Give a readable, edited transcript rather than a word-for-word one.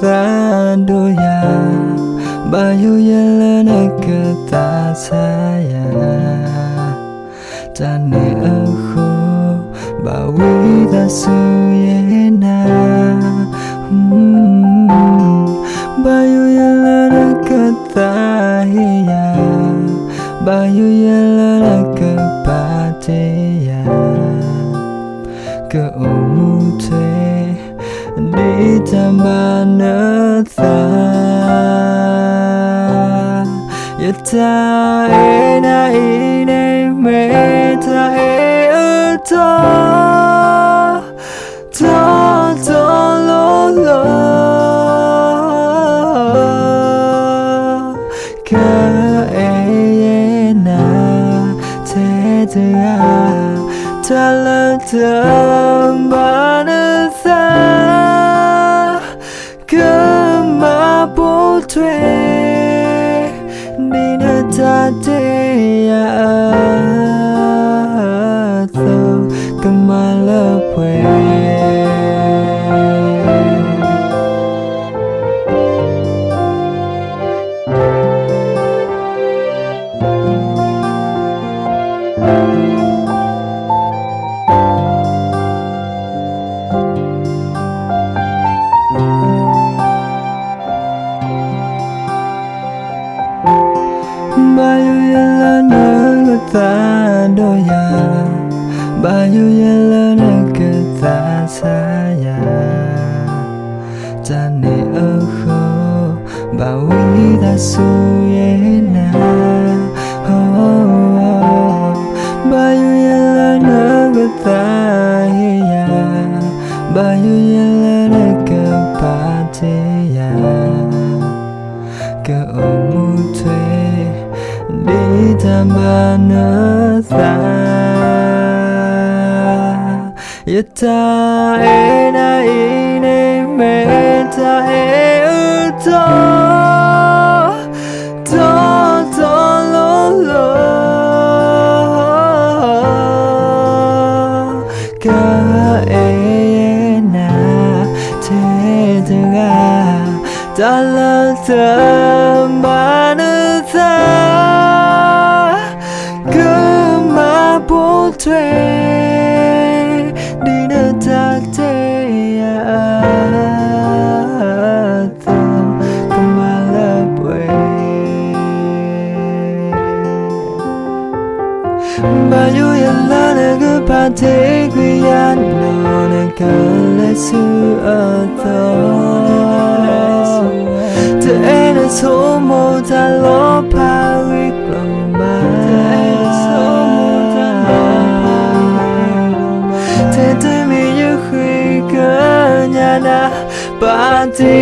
ta đôi ya bao nhiêu lần ở kata saya ta ne aku bawi ta suyena bao nhiêu lần ở kata ya bao nhiêu lần ở kepatia keumute di tambah ta ya ta ena ine me ta to lo lo ka ena te te ta la tambah ta kemapotwe nina tateya atau kemalapwe bao nhiêu lần ở ta đôi ya bao nhiêu lần ở kata saya ta ne aku bawi ta suyena bao nhiêu lần ở kata ya bao nhiêu lần ở kepatia keumute di tambah ta ya ta ena ine me ta to lo lo ka ena te ta la tambah ta kemapotwe di netateya atau kemalapwe baju yang lana kepate kuyan nona kalesu atau teena somo talo pawik lomba tete mi yukui kenyana pati